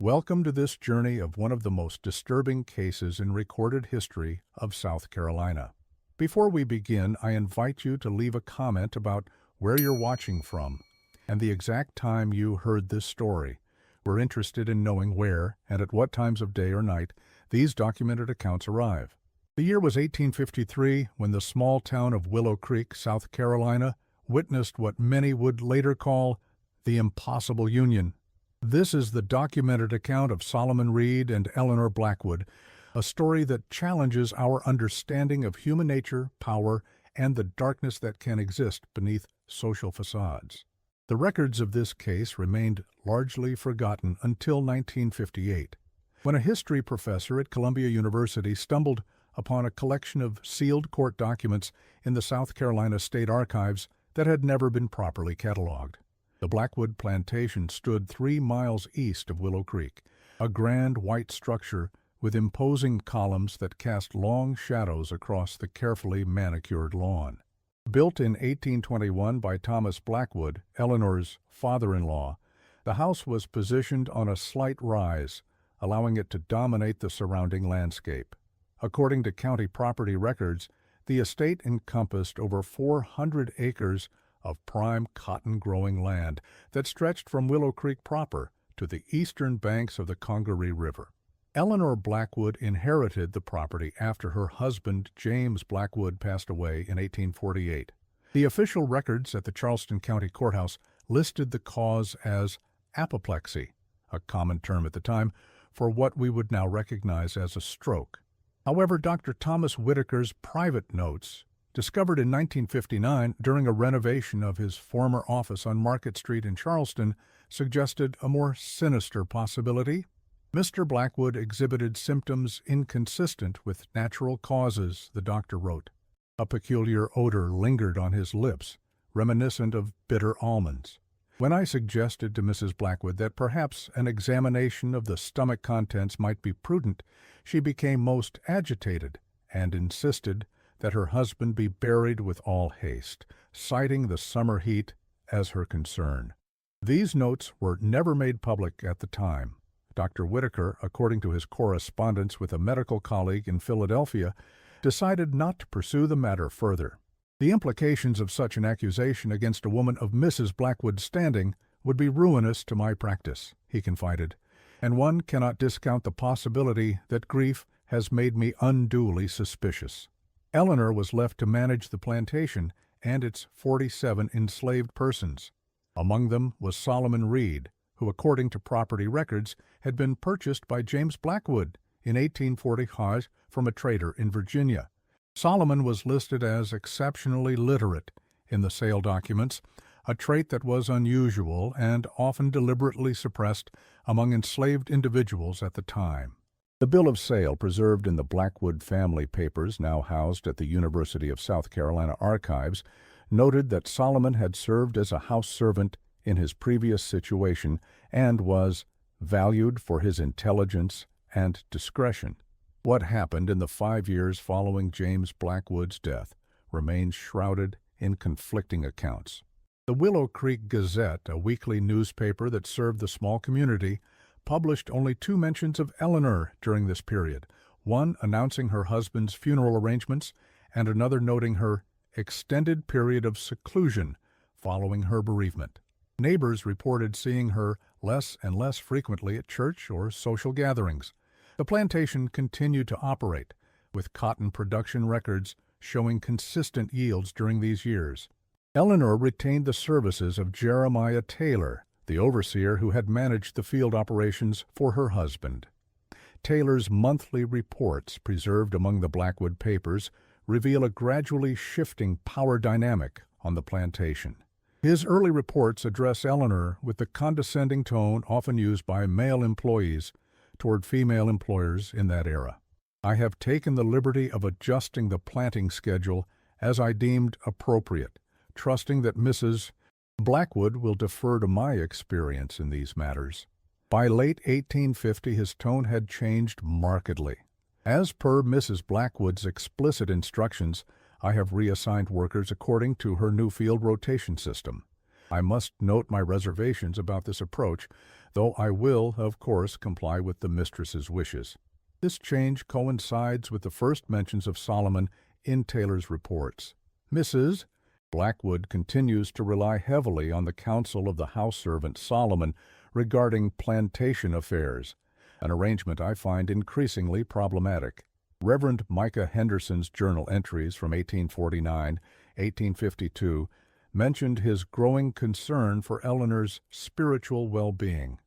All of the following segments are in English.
Welcome to this journey of one of the most disturbing cases in recorded history of South Carolina. Before we begin, I invite you to leave a comment about where you're watching from and the exact time you heard this story. We're interested in knowing where and at what times of day or night these documented accounts arrive. The year was 1853 when the small town of Willow Creek, South Carolina, witnessed what many would later call the impossible union. This is the documented account of Solomon Reed and Eleanor Blackwood, a story that challenges our understanding of human nature, power, and the darkness that can exist beneath social facades. The records of this case remained largely forgotten until 1958, when a history professor at Columbia University stumbled upon a collection of sealed court documents in the South Carolina State Archives that had never been properly cataloged. The Blackwood plantation stood 3 miles east of Willow Creek, a grand white structure with imposing columns that cast long shadows across the carefully manicured lawn. Built in 1821 by Thomas Blackwood, Eleanor's father-in-law, the house was positioned on a slight rise, allowing it to dominate the surrounding landscape. According to county property records, the estate encompassed over 400 acres of prime cotton-growing land that stretched from Willow Creek proper to the eastern banks of the Congaree River. Eleanor Blackwood inherited the property after her husband, James Blackwood, passed away in 1848. The official records at the Charleston County Courthouse listed the cause as apoplexy, a common term at the time for what we would now recognize as a stroke. However, Dr. Thomas Whitaker's private notes, discovered in 1959 during a renovation of his former office on Market Street in Charleston, suggested a more sinister possibility. Mr. Blackwood exhibited symptoms inconsistent with natural causes, the doctor wrote. A peculiar odor lingered on his lips, reminiscent of bitter almonds. When I suggested to Mrs. Blackwood that perhaps an examination of the stomach contents might be prudent, she became most agitated and insisted that her husband be buried with all haste, citing the summer heat as her concern. These notes were never made public at the time. Dr. Whitaker, according to his correspondence with a medical colleague in Philadelphia, decided not to pursue the matter further. The implications of such an accusation against a woman of Mrs. Blackwood's standing would be ruinous to my practice, he confided, and one cannot discount the possibility that grief has made me unduly suspicious. Eleanor was left to manage the plantation and its 47 enslaved persons. Among them was Solomon Reed, who, according to property records, had been purchased by James Blackwood in 1845 from a trader in Virginia. Solomon was listed as exceptionally literate in the sale documents, a trait that was unusual and often deliberately suppressed among enslaved individuals at the time. The bill of sale preserved in the Blackwood family papers, now housed at the University of South Carolina Archives, noted that Solomon had served as a house servant in his previous situation and was valued for his intelligence and discretion. What happened in the 5 years following James Blackwood's death remains shrouded in conflicting accounts. The Willow Creek Gazette, a weekly newspaper that served the small community, published only 2 mentions of Eleanor during this period, one announcing her husband's funeral arrangements and another noting her extended period of seclusion following her bereavement. Neighbors reported seeing her less and less frequently at church or social gatherings. The plantation continued to operate, with cotton production records showing consistent yields during these years. Eleanor retained the services of Jeremiah Taylor, the overseer who had managed the field operations for her husband. Taylor's monthly reports, preserved among the Blackwood papers, reveal a gradually shifting power dynamic on the plantation. His early reports address Eleanor with the condescending tone often used by male employees toward female employers in that era. I have taken the liberty of adjusting the planting schedule as I deemed appropriate, trusting that Mrs. Blackwood will defer to my experience in these matters. By late 1850, his tone had changed markedly. As per Mrs. Blackwood's explicit instructions, I have reassigned workers according to her new field rotation system. I must note my reservations about this approach, though I will, of course, comply with the mistress's wishes. This change coincides with the first mentions of Solomon in Taylor's reports. Mrs. Blackwood continues to rely heavily on the counsel of the house servant Solomon regarding plantation affairs, an arrangement I find increasingly problematic. Reverend Micah Henderson's journal entries from 1849-1852 mentioned his growing concern for Eleanor's spiritual well-being.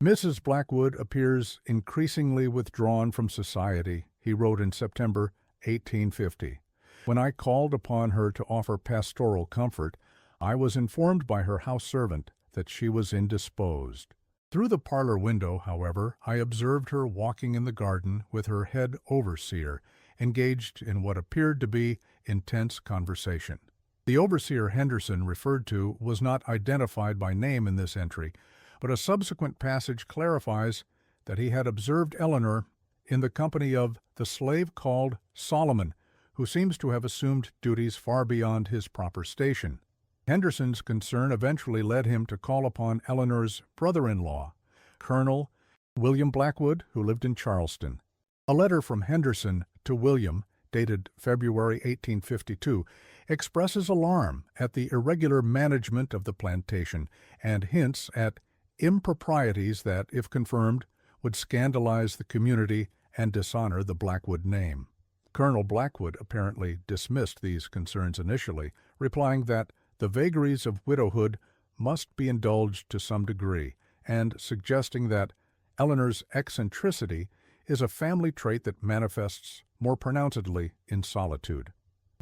Mrs. Blackwood appears increasingly withdrawn from society, he wrote in September 1850. When I called upon her to offer pastoral comfort, I was informed by her house servant that she was indisposed. Through the parlor window, however, I observed her walking in the garden with her head overseer, engaged in what appeared to be intense conversation. The overseer Henderson referred to was not identified by name in this entry, but a subsequent passage clarifies that he had observed Eleanor in the company of the slave called Solomon, who seems to have assumed duties far beyond his proper station. Henderson's concern eventually led him to call upon Eleanor's brother-in-law, Colonel William Blackwood, who lived in Charleston. A letter from Henderson to William, dated February 1852, expresses alarm at the irregular management of the plantation and hints at improprieties that, if confirmed, would scandalize the community and dishonor the Blackwood name. Colonel Blackwood apparently dismissed these concerns initially, replying that the vagaries of widowhood must be indulged to some degree, and suggesting that Eleanor's eccentricity is a family trait that manifests more pronouncedly in solitude.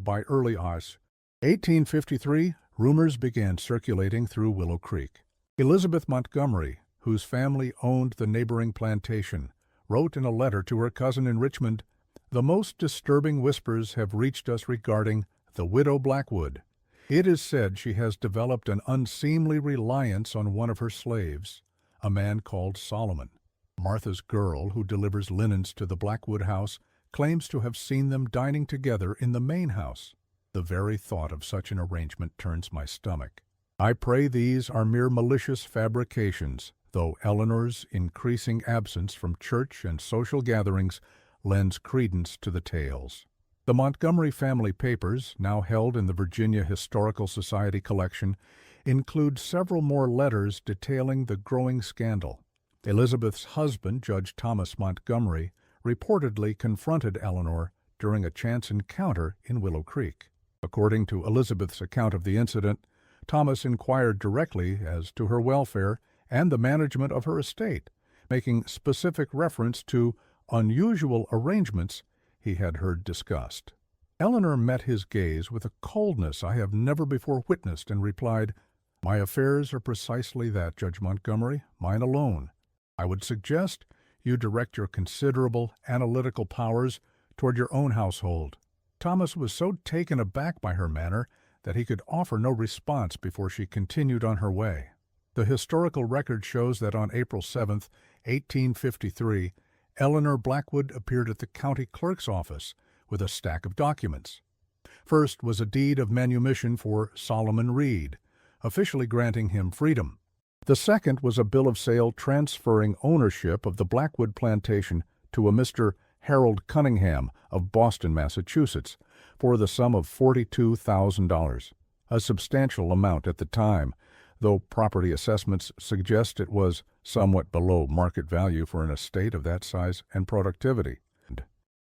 By early 1853, rumors began circulating through Willow Creek. Elizabeth Montgomery, whose family owned the neighboring plantation, wrote in a letter to her cousin in Richmond, "The most disturbing whispers have reached us regarding the widow Blackwood. It is said she has developed an unseemly reliance on one of her slaves, a man called Solomon. Martha's girl, who delivers linens to the Blackwood house, claims to have seen them dining together in the main house. The very thought of such an arrangement turns my stomach. I pray these are mere malicious fabrications, though Eleanor's increasing absence from church and social gatherings lends credence to the tales." The Montgomery family papers, now held in the Virginia Historical Society collection, include several more letters detailing the growing scandal. Elizabeth's husband, Judge Thomas Montgomery, reportedly confronted Eleanor during a chance encounter in Willow Creek. According to Elizabeth's account of the incident, Thomas inquired directly as to her welfare and the management of her estate, making specific reference to unusual arrangements he had heard discussed. Eleanor met his gaze with a coldness I have never before witnessed and replied, "My affairs are precisely that, Judge Montgomery, mine alone. I would suggest you direct your considerable analytical powers toward your own household." Thomas was so taken aback by her manner that he could offer no response before she continued on her way. The historical record shows that on April 7, 1853, Eleanor Blackwood appeared at the county clerk's office with a stack of documents. First was a deed of manumission for Solomon Reed, officially granting him freedom. The second was a bill of sale transferring ownership of the Blackwood plantation to a Mr. Harold Cunningham of Boston, Massachusetts, for the sum of $42,000, a substantial amount at the time, though property assessments suggest it was somewhat below market value for an estate of that size and productivity.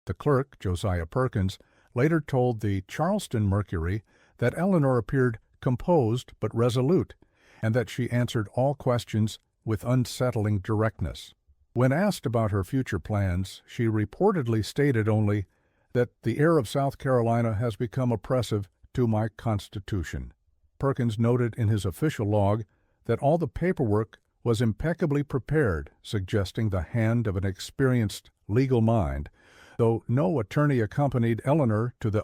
The clerk, Josiah Perkins, later told the Charleston Mercury that Eleanor appeared composed but resolute, and that she answered all questions with unsettling directness. When asked about her future plans, she reportedly stated only that the air of South Carolina has become oppressive to my constitution. Perkins noted in his official log that all the paperwork was impeccably prepared, suggesting the hand of an experienced legal mind, though no attorney accompanied Eleanor to the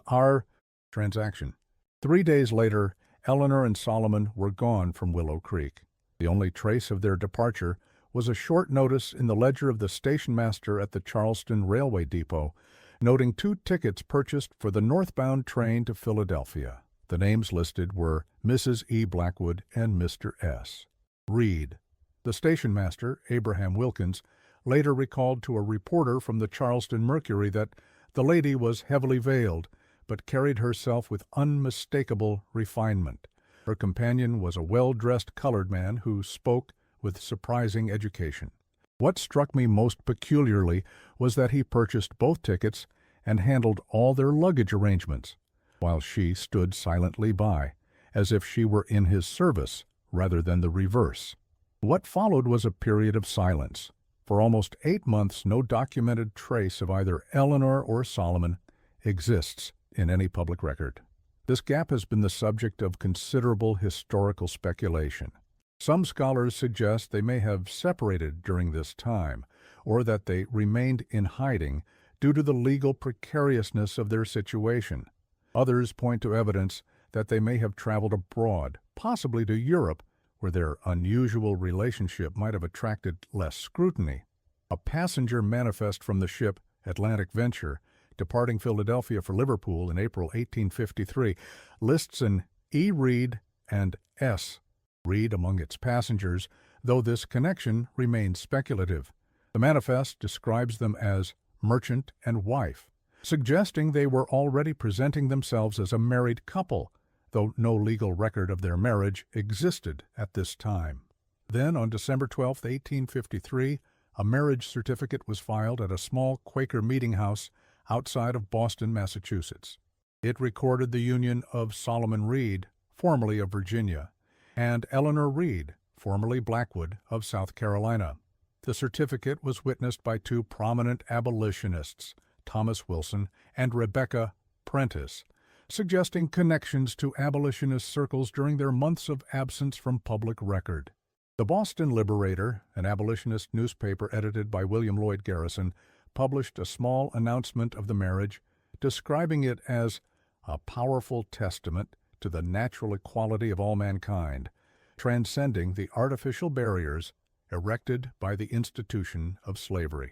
transaction. 3 days later, Eleanor and Solomon were gone from Willow Creek. The only trace of their departure was a short notice in the ledger of the station master at the Charleston Railway Depot, noting 2 tickets purchased for the northbound train to Philadelphia. The names listed were Mrs. E. Blackwood and Mr. S. Reed. The station master, Abraham Wilkins, later recalled to a reporter from the Charleston Mercury that the lady was heavily veiled, but carried herself with unmistakable refinement. Her companion was a well-dressed colored man who spoke with surprising education. What struck me most peculiarly was that he purchased both tickets and handled all their luggage arrangements, while she stood silently by, as if she were in his service rather than the reverse. What followed was a period of silence. For almost 8 months, no documented trace of either Eleanor or Solomon exists in any public record. This gap has been the subject of considerable historical speculation. Some scholars suggest they may have separated during this time, or that they remained in hiding due to the legal precariousness of their situation. Others point to evidence that they may have traveled abroad, possibly to Europe, where their unusual relationship might have attracted less scrutiny. A passenger manifest from the ship Atlantic Venture, departing Philadelphia for Liverpool in April 1853, lists an E. Reed and S. Reed among its passengers, though this connection remains speculative. The manifest describes them as merchant and wife, suggesting they were already presenting themselves as a married couple, though no legal record of their marriage existed at this time. Then, on December 12, 1853, a marriage certificate was filed at a small Quaker meeting house outside of Boston, Massachusetts. It recorded the union of Solomon Reed, formerly of Virginia, and Eleanor Reed, formerly Blackwood, of South Carolina. The certificate was witnessed by 2 prominent abolitionists, Thomas Wilson and Rebecca Prentice, suggesting connections to abolitionist circles during their months of absence from public record. The Boston Liberator, an abolitionist newspaper edited by William Lloyd Garrison, published a small announcement of the marriage, describing it as a powerful testament to the natural equality of all mankind, transcending the artificial barriers erected by the institution of slavery.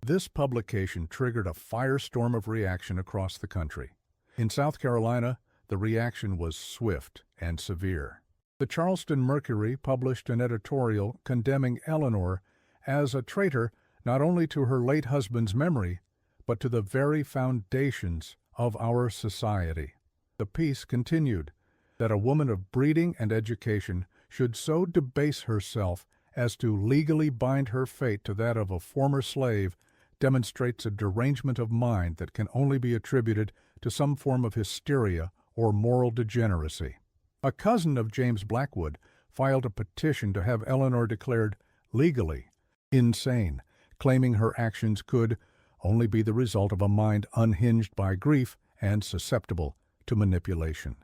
This publication triggered a firestorm of reaction across the country. In South Carolina, the reaction was swift and severe. The Charleston Mercury published an editorial condemning Eleanor as a traitor not only to her late husband's memory, but to the very foundations of our society. The piece continued that a woman of breeding and education should so debase herself as to legally bind her fate to that of a former slave demonstrates a derangement of mind that can only be attributed to some form of hysteria or moral degeneracy. A cousin of James Blackwood filed a petition to have Eleanor declared legally insane, claiming her actions could only be the result of a mind unhinged by grief and susceptible to manipulation.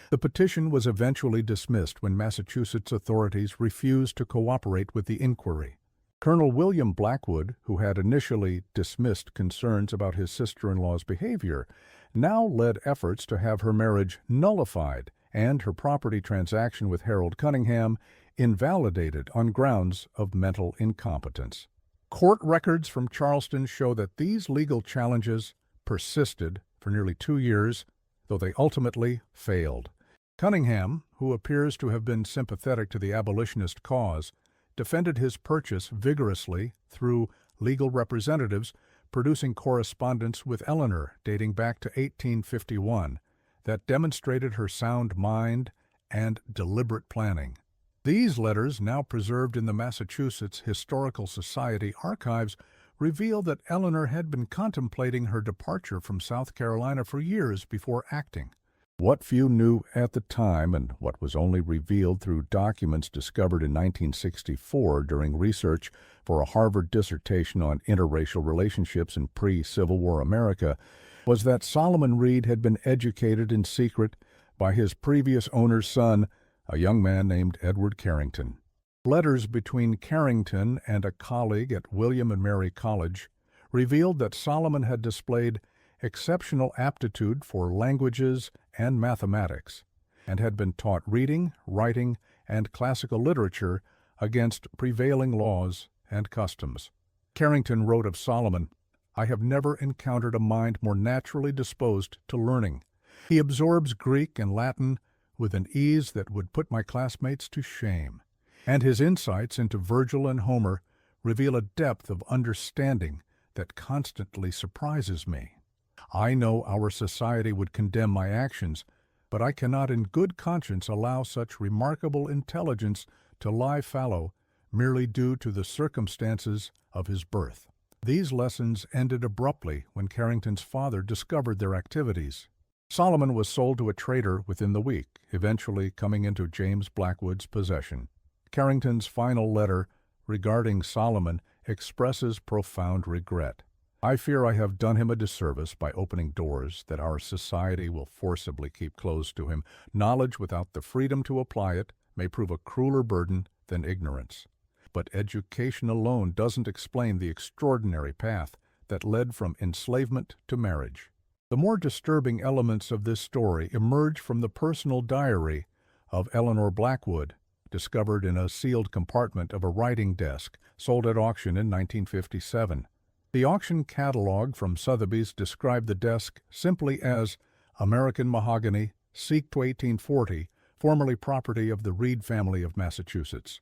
The petition was eventually dismissed when Massachusetts authorities refused to cooperate with the inquiry. Colonel William Blackwood, who had initially dismissed concerns about his sister-in-law's behavior, now led efforts to have her marriage nullified and her property transaction with Harold Cunningham invalidated on grounds of mental incompetence. Court records from Charleston show that these legal challenges persisted for nearly 2 years, though they ultimately failed. Cunningham, who appears to have been sympathetic to the abolitionist cause, defended his purchase vigorously through legal representatives, producing correspondence with Eleanor dating back to 1851 that demonstrated her sound mind and deliberate planning. These letters, now preserved in the Massachusetts Historical Society archives, reveal that Eleanor had been contemplating her departure from South Carolina for years before acting. What few knew at the time, and what was only revealed through documents discovered in 1964 during research for a Harvard dissertation on interracial relationships in pre-Civil War America, was that Solomon Reed had been educated in secret by his previous owner's son, a young man named Edward Carrington. Letters between Carrington and a colleague at William and Mary College revealed that Solomon had displayed exceptional aptitude for languages and mathematics, and had been taught reading, writing, and classical literature against prevailing laws and customs. Carrington wrote of Solomon, "I have never encountered a mind more naturally disposed to learning. He absorbs Greek and Latin with an ease that would put my classmates to shame, and his insights into Virgil and Homer reveal a depth of understanding that constantly surprises me. I know our society would condemn my actions, but I cannot in good conscience allow such remarkable intelligence to lie fallow merely due to the circumstances of his birth. These lessons ended abruptly when Carrington's father discovered their activities. Solomon was sold to a trader within the week, eventually coming into James Blackwood's possession. Carrington's final letter regarding Solomon expresses profound regret. I fear I have done him a disservice by opening doors that our society will forcibly keep closed to him. Knowledge without the freedom to apply it may prove a crueler burden than ignorance. But education alone doesn't explain the extraordinary path that led from enslavement to marriage. The more disturbing elements of this story emerge from the personal diary of Eleanor Blackwood, discovered in a sealed compartment of a writing desk sold at auction in 1957. The auction catalog from Sotheby's described the desk simply as American mahogany, Sikh to 1840, formerly property of the Reed family of Massachusetts.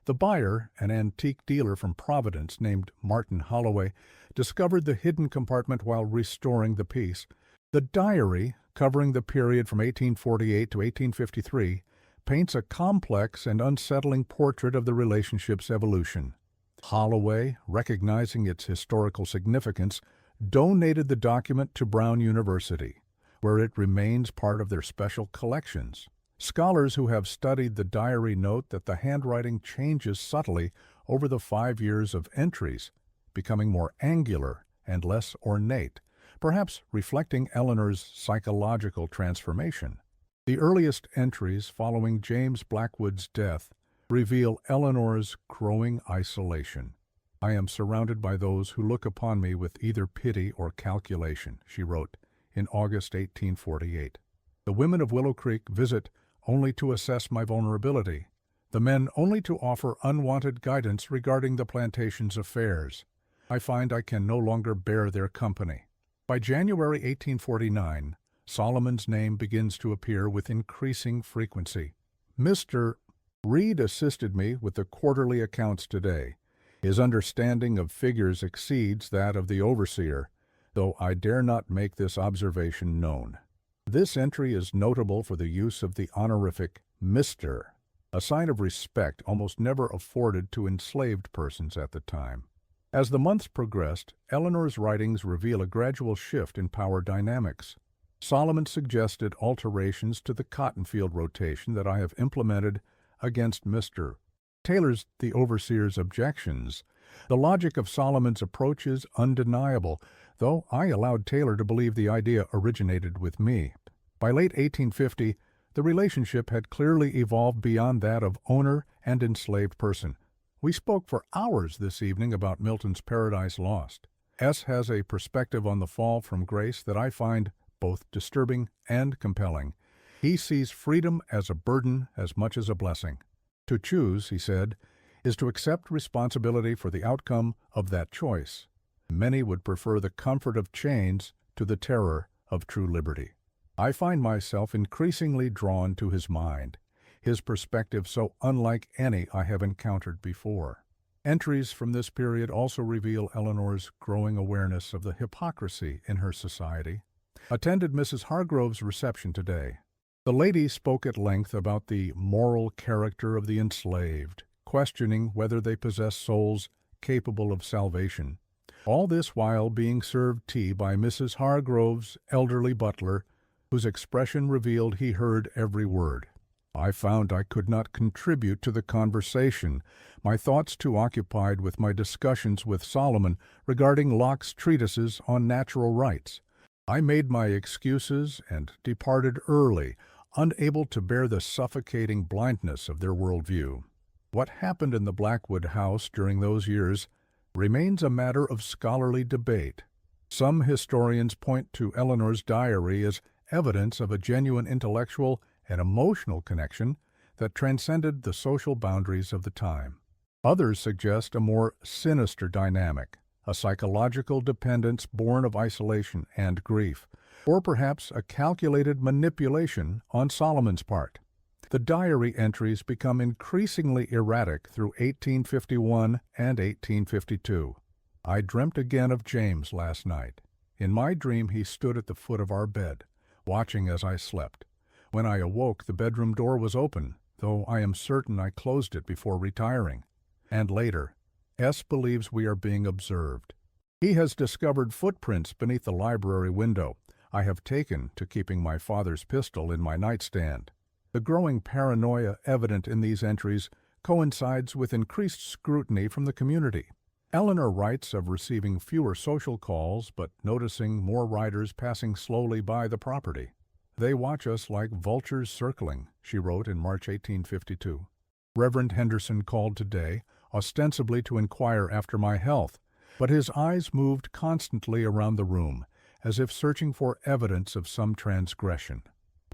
The buyer, an antique dealer from Providence named Martin Holloway, discovered the hidden compartment while restoring the piece. The diary, covering the period from 1848 to 1853, paints a complex and unsettling portrait of the relationship's evolution. Holloway, recognizing its historical significance, donated the document to Brown University, where it remains part of their special collections. Scholars who have studied the diary note that the handwriting changes subtly over the 5 years of entries, becoming more angular and less ornate, perhaps reflecting Eleanor's psychological transformation. The earliest entries following James Blackwood's death reveal Eleanor's growing isolation. "I am surrounded by those who look upon me with either pity or calculation," she wrote in August 1848. "The women of Willow Creek visit only to assess my vulnerability, the men only to offer unwanted guidance regarding the plantation's affairs. I find I can no longer bear their company." By January 1849, Solomon's name begins to appear with increasing frequency. Mr. Reed assisted me with the quarterly accounts today. His understanding of figures exceeds that of the overseer, though I dare not make this observation known. This entry is notable for the use of the honorific Mr., a sign of respect almost never afforded to enslaved persons at the time. As the months progressed, Eleanor's writings reveal a gradual shift in power dynamics. Solomon suggested alterations to the cotton field rotation that I have implemented against Mr. Taylor's, the overseer's, objections. The logic of Solomon's approach is undeniable, though I allowed Taylor to believe the idea originated with me. By late 1850, the relationship had clearly evolved beyond that of owner and enslaved person. We spoke for hours this evening about Milton's Paradise Lost. S. has a perspective on the fall from grace that I find both disturbing and compelling. He sees freedom as a burden as much as a blessing. To choose, he said, is to accept responsibility for the outcome of that choice. Many would prefer the comfort of chains to the terror of true liberty. I find myself increasingly drawn to his mind, his perspective so unlike any I have encountered before. Entries from this period also reveal Eleanor's growing awareness of the hypocrisy in her society. Attended Mrs. Hargrove's reception today. The lady spoke at length about the moral character of the enslaved, questioning whether they possess souls capable of salvation. All this while being served tea by Mrs. Hargrove's elderly butler, whose expression revealed he heard every word. I found I could not contribute to the conversation, my thoughts too occupied with my discussions with Solomon regarding Locke's treatises on natural rights. I made my excuses and departed early, unable to bear the suffocating blindness of their worldview. What happened in the Blackwood house during those years remains a matter of scholarly debate. Some historians point to Eleanor's diary as evidence of a genuine intellectual and emotional connection that transcended the social boundaries of the time. Others suggest a more sinister dynamic, a psychological dependence born of isolation and grief. or perhaps a calculated manipulation on Solomon's part. The diary entries become increasingly erratic through 1851 and 1852. I dreamt again of James last night. In my dream he stood at the foot of our bed, watching as I slept. When I awoke, the bedroom door was open, though I am certain I closed it before retiring. And later, S believes we are being observed. He has discovered footprints beneath the library window. I have taken to keeping my father's pistol in my nightstand. The growing paranoia evident in these entries coincides with increased scrutiny from the community. Eleanor writes of receiving fewer social calls, but noticing more riders passing slowly by the property. They watch us like vultures circling, she wrote in March 1852. Reverend Henderson called today, ostensibly to inquire after my health, but his eyes moved constantly around the room, as if searching for evidence of some transgression.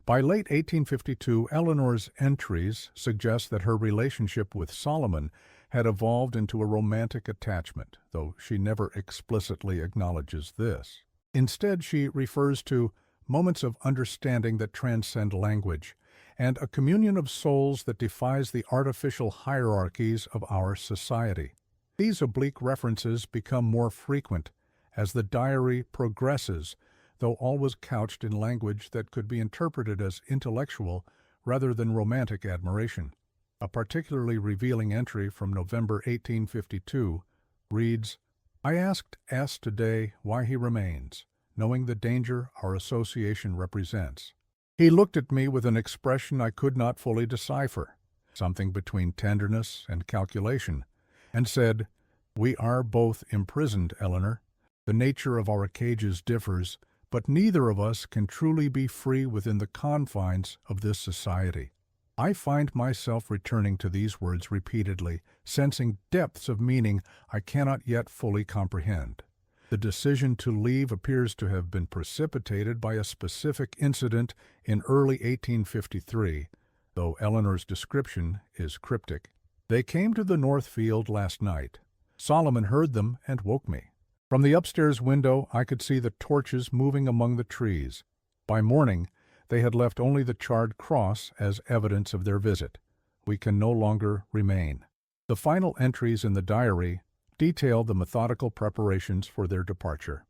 By late 1852, Eleanor's entries suggest that her relationship with Solomon had evolved into a romantic attachment, though she never explicitly acknowledges this. Instead, she refers to moments of understanding that transcend language, and a communion of souls that defies the artificial hierarchies of our society. These oblique references become more frequent as the diary progresses, though always couched in language that could be interpreted as intellectual rather than romantic admiration. A particularly revealing entry from November 1852 reads, "I asked S today why he remains, knowing the danger our association represents. He looked at me with an expression I could not fully decipher, something between tenderness and calculation, and said, 'We are both imprisoned, Eleanor. The nature of our cages differs, but neither of us can truly be free within the confines of this society.' I find myself returning to these words repeatedly, sensing depths of meaning I cannot yet fully comprehend. The decision to leave appears to have been precipitated by a specific incident in early 1853, though Eleanor's description is cryptic. They came to the north field last night. Solomon heard them and woke me. From the upstairs window I could see the torches moving among the trees. By morning, they had left only the charred cross as evidence of their visit. We can no longer remain." The final entries in the diary detail the methodical preparations for their departure.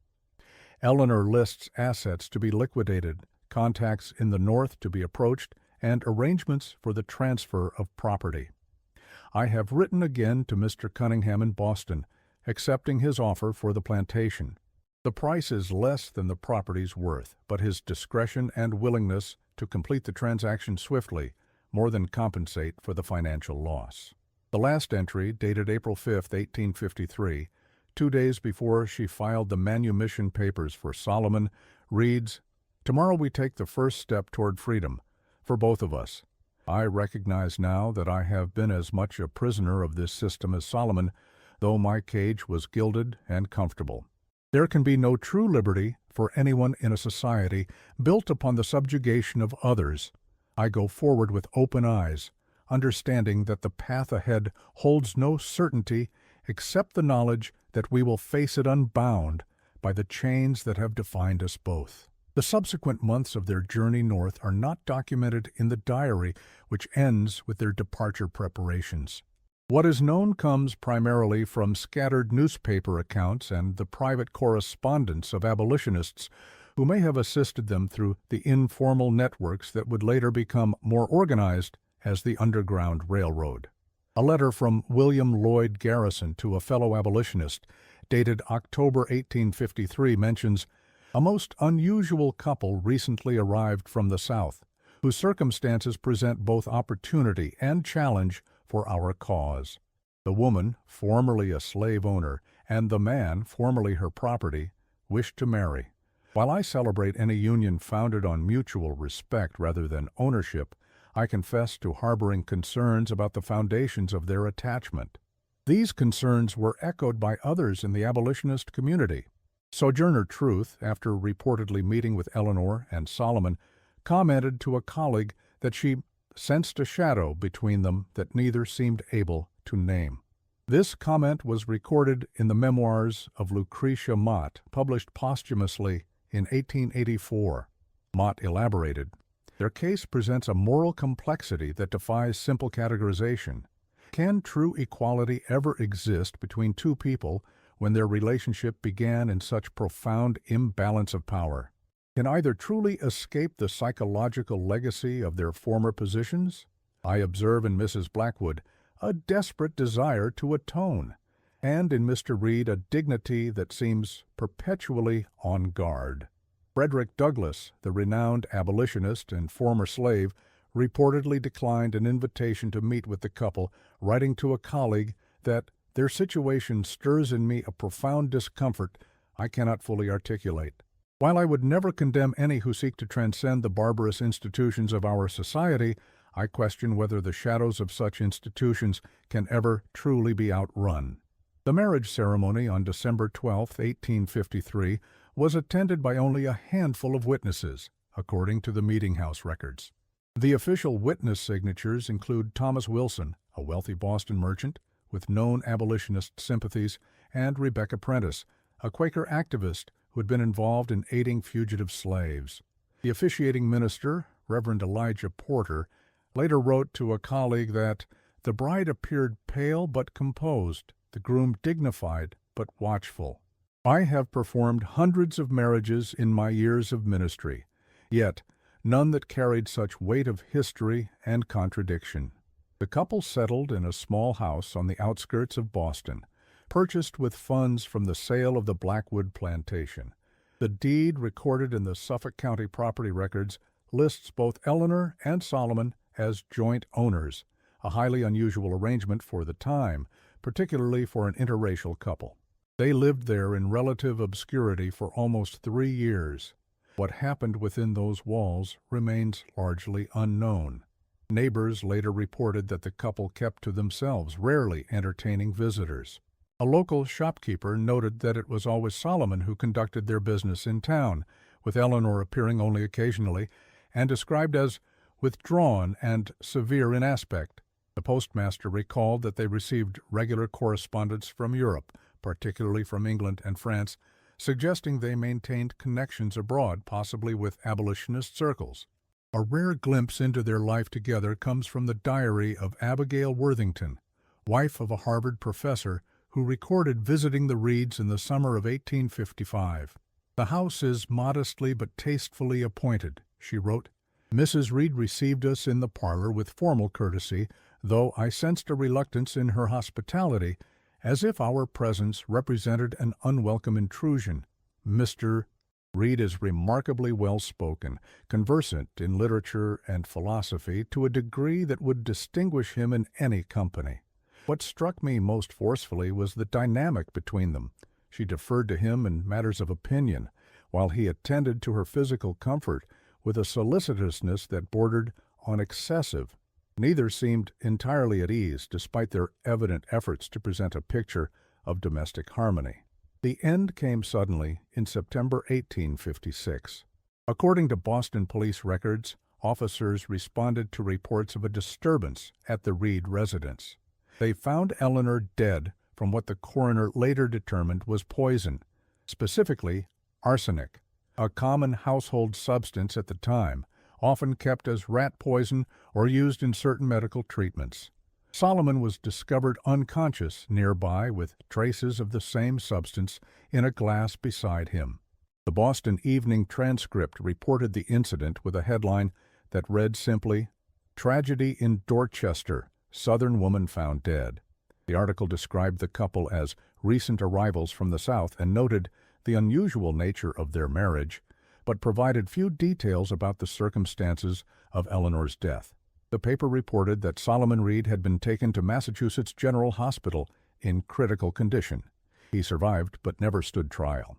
Eleanor lists assets to be liquidated, contacts in the north to be approached, and arrangements for the transfer of property. "I have written again to Mr. Cunningham in Boston, accepting his offer for the plantation. The price is less than the property's worth, but his discretion and willingness to complete the transaction swiftly more than compensate for the financial loss." The last entry, dated April 5, 1853, 2 days before she filed the manumission papers for Solomon, reads, "Tomorrow we take the first step toward freedom, for both of us. I recognize now that I have been as much a prisoner of this system as Solomon, though my cage was gilded and comfortable. There can be no true liberty for anyone in a society built upon the subjugation of others. I go forward with open eyes, understanding that the path ahead holds no certainty except the knowledge that we will face it unbound by the chains that have defined us both." The subsequent months of their journey north are not documented in the diary, which ends with their departure preparations. What is known comes primarily from scattered newspaper accounts and the private correspondence of abolitionists who may have assisted them through the informal networks that would later become more organized as the Underground Railroad. A letter from William Lloyd Garrison to a fellow abolitionist, dated October 1853, mentions, "A most unusual couple recently arrived from the South, whose circumstances present both opportunity and challenge for our cause. The woman, formerly a slave owner, and the man, formerly her property, wish to marry. While I celebrate any union founded on mutual respect rather than ownership, I confess to harboring concerns about the foundations of their attachment." These concerns were echoed by others in the abolitionist community. Sojourner Truth, after reportedly meeting with Eleanor and Solomon, commented to a colleague that she sensed a shadow between them that neither seemed able to name. This comment was recorded in the memoirs of Lucretia Mott, published posthumously in 1884. Mott elaborated, "Their case presents a moral complexity that defies simple categorization. Can true equality ever exist between two people when their relationship began in such profound imbalance of power? Can either truly escape the psychological legacy of their former positions? I observe in Mrs. Blackwood a desperate desire to atone, and in Mr. Reed a dignity that seems perpetually on guard." Frederick Douglass, the renowned abolitionist and former slave, reportedly declined an invitation to meet with the couple, writing to a colleague that "their situation stirs in me a profound discomfort I cannot fully articulate. While I would never condemn any who seek to transcend the barbarous institutions of our society, I question whether the shadows of such institutions can ever truly be outrun." The marriage ceremony on December 12, 1853, was attended by only a handful of witnesses, according to the Meeting House records. The official witness signatures include Thomas Wilson, a wealthy Boston merchant with known abolitionist sympathies, and Rebecca Prentice, a Quaker activist who had been involved in aiding fugitive slaves. The officiating minister, Reverend Elijah Porter, later wrote to a colleague that the bride appeared pale but composed, the groom dignified but watchful. "I have performed hundreds of marriages in my years of ministry, yet none that carried such weight of history and contradiction." The couple settled in a small house on the outskirts of Boston, purchased with funds from the sale of the Blackwood plantation. The deed recorded in the Suffolk County property records lists both Eleanor and Solomon as joint owners, a highly unusual arrangement for the time, particularly for an interracial couple. They lived there in relative obscurity for almost 3 years. What happened within those walls remains largely unknown. Neighbors later reported that the couple kept to themselves, rarely entertaining visitors. A local shopkeeper noted that it was always Solomon who conducted their business in town, with Eleanor appearing only occasionally, and described as withdrawn and severe in aspect. The postmaster recalled that they received regular correspondence from Europe, particularly from England and France, suggesting they maintained connections abroad, possibly with abolitionist circles. A rare glimpse into their life together comes from the diary of Abigail Worthington, wife of a Harvard professor, who recorded visiting the Reeds in the summer of 1855. "The house is modestly but tastefully appointed," she wrote. "Mrs. Reed received us in the parlor with formal courtesy, though I sensed a reluctance in her hospitality, as if our presence represented an unwelcome intrusion. Mr. Reed is remarkably well-spoken, conversant in literature and philosophy to a degree that would distinguish him in any company. What struck me most forcefully was the dynamic between them. She deferred to him in matters of opinion, while he attended to her physical comfort with a solicitousness that bordered on excessive. Neither seemed entirely at ease, despite their evident efforts to present a picture of domestic harmony. The end came suddenly in September 1856. According to Boston police records, officers responded to reports of a disturbance at the Reed residence. They found Eleanor dead from what the coroner later determined was poison, specifically arsenic, a common household substance at the time, often kept as rat poison or used in certain medical treatments. Solomon was discovered unconscious nearby with traces of the same substance in a glass beside him. The Boston Evening Transcript reported the incident with a headline that read simply, "Tragedy in Dorchester, Southern Woman Found Dead." The article described the couple as recent arrivals from the South and noted the unusual nature of their marriage, but provided few details about the circumstances of Eleanor's death. The paper reported that Solomon Reed had been taken to Massachusetts General Hospital in critical condition. He survived but never stood trial.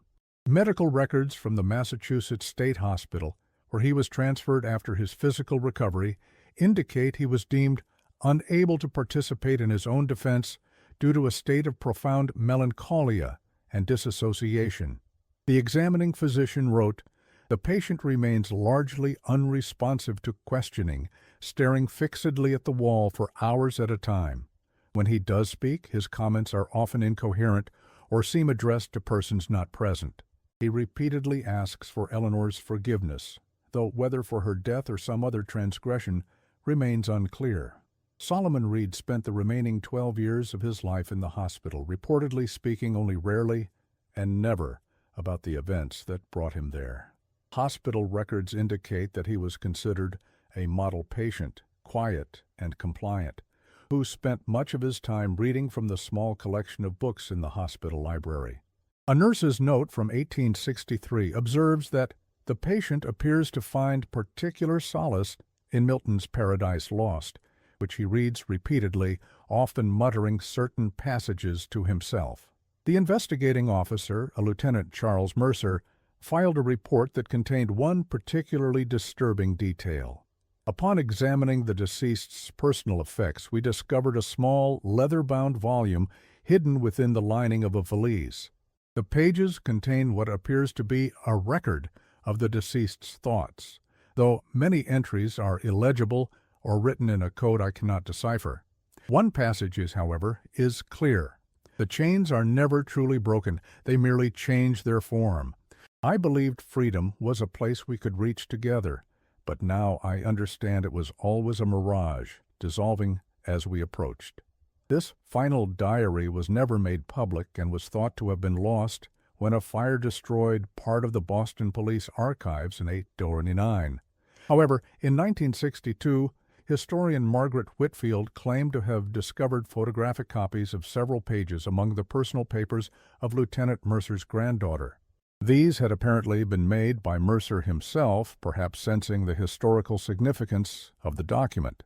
Medical records from the Massachusetts State Hospital, where he was transferred after his physical recovery, indicate he was deemed unable to participate in his own defense due to a state of profound melancholia and disassociation. The examining physician wrote, "The patient remains largely unresponsive to questioning, staring fixedly at the wall for hours at a time. When he does speak, his comments are often incoherent or seem addressed to persons not present." He repeatedly asks for Eleanor's forgiveness, though whether for her death or some other transgression remains unclear. Solomon Reed spent the remaining 12 years of his life in the hospital, reportedly speaking only rarely and never about the events that brought him there. Hospital records indicate that he was considered a model patient, quiet and compliant, who spent much of his time reading from the small collection of books in the hospital library. A nurse's note from 1863 observes that the patient appears to find particular solace in Milton's Paradise Lost, which he reads repeatedly, often muttering certain passages to himself. The investigating officer, a Lieutenant Charles Mercer, filed a report that contained one particularly disturbing detail. Upon examining the deceased's personal effects, we discovered a small, leather-bound volume hidden within the lining of a valise. The pages contain what appears to be a record of the deceased's thoughts, though many entries are illegible or written in a code I cannot decipher. One passage however, is clear. The chains are never truly broken, they merely change their form. I believed freedom was a place we could reach together, but now I understand it was always a mirage, dissolving as we approached. This final diary was never made public and was thought to have been lost when a fire destroyed part of the Boston Police archives in 1849. However, in 1962, historian Margaret Whitfield claimed to have discovered photographic copies of several pages among the personal papers of Lieutenant Mercer's granddaughter. These had apparently been made by Mercer himself, perhaps sensing the historical significance of the document.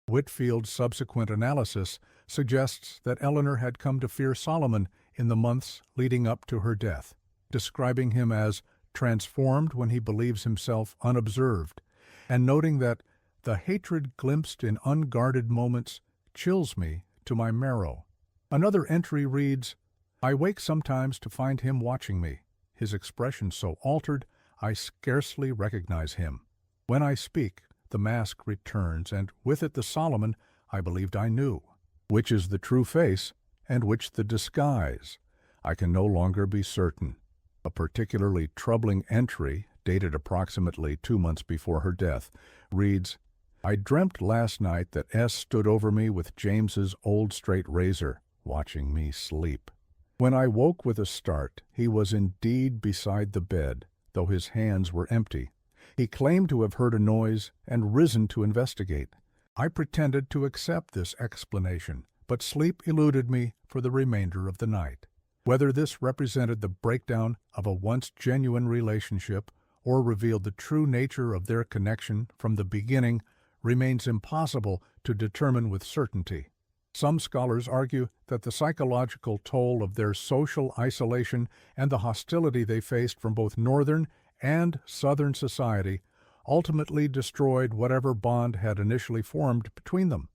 Whitfield's subsequent analysis suggests that Eleanor had come to fear Solomon in the months leading up to her death, describing him as transformed when he believes himself unobserved, and noting that the hatred glimpsed in unguarded moments chills me to my marrow. Another entry reads, "I wake sometimes to find him watching me, his expression so altered I scarcely recognize him. When I speak, the mask returns, and with it the Solomon I believed I knew. Which is the true face, and which the disguise? I can no longer be certain." A particularly troubling entry, dated approximately 2 months before her death, reads, "I dreamt last night that S. stood over me with James's old straight razor, watching me sleep. When I woke with a start, he was indeed beside the bed, though his hands were empty. He claimed to have heard a noise and risen to investigate. I pretended to accept this explanation, but sleep eluded me for the remainder of the night. Whether this represented the breakdown of a once genuine relationship or revealed the true nature of their connection from the beginning remains impossible to determine with certainty. Some scholars argue that the psychological toll of their social isolation and the hostility they faced from both Northern and Southern society ultimately destroyed whatever bond had initially formed between them.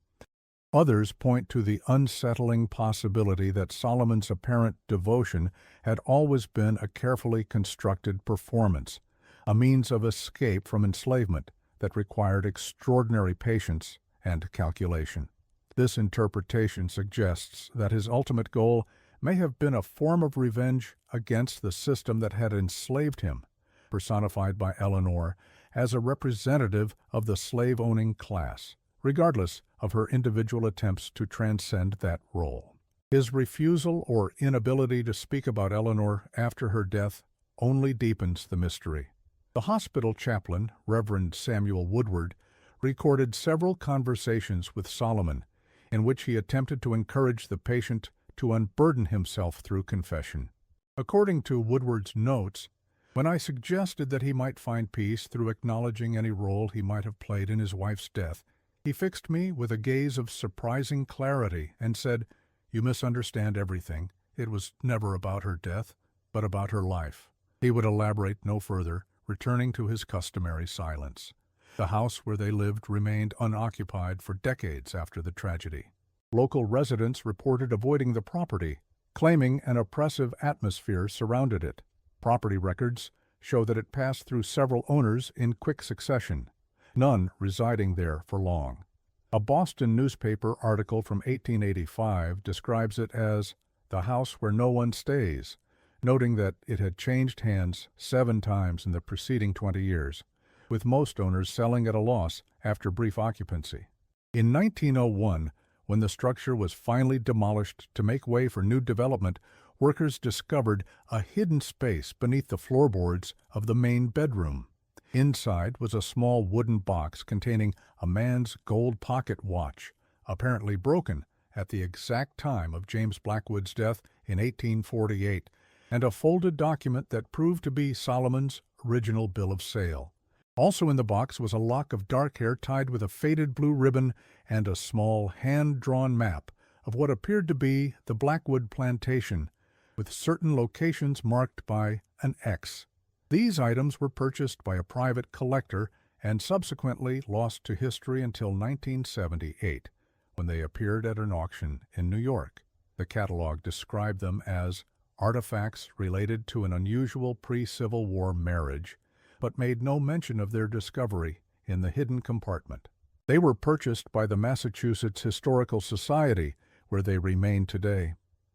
Others point to the unsettling possibility that Solomon's apparent devotion had always been a carefully constructed performance, a means of escape from enslavement that required extraordinary patience and calculation. This interpretation suggests that his ultimate goal may have been a form of revenge against the system that had enslaved him, personified by Eleanor as a representative of the slave-owning class, regardless of her individual attempts to transcend that role. His refusal or inability to speak about Eleanor after her death only deepens the mystery. The hospital chaplain, Reverend Samuel Woodward, recorded several conversations with Solomon in which he attempted to encourage the patient to unburden himself through confession. According to Woodward's notes, when I suggested that he might find peace through acknowledging any role he might have played in his wife's death, he fixed me with a gaze of surprising clarity and said, "You misunderstand everything. It was never about her death, but about her life." He would elaborate no further, returning to his customary silence. The house where they lived remained unoccupied for decades after the tragedy. Local residents reported avoiding the property, claiming an oppressive atmosphere surrounded it. Property records show that it passed through several owners in quick succession, none residing there for long. A Boston newspaper article from 1885 describes it as the house where no one stays, noting that it had changed hands 7 times in the preceding 20 years, with most owners selling at a loss after brief occupancy. In 1901, when the structure was finally demolished to make way for new development, workers discovered a hidden space beneath the floorboards of the main bedroom. Inside was a small wooden box containing a man's gold pocket watch, apparently broken at the exact time of James Blackwood's death in 1848, and a folded document that proved to be Solomon's original bill of sale. Also in the box was a lock of dark hair tied with a faded blue ribbon and a small hand-drawn map of what appeared to be the Blackwood plantation, with certain locations marked by an X. These items were purchased by a private collector and subsequently lost to history until 1978, when they appeared at an auction in New York. The catalog described them as artifacts related to an unusual pre-Civil War marriage, but made no mention of their discovery in the hidden compartment. They were purchased by the Massachusetts Historical Society, where they remain today.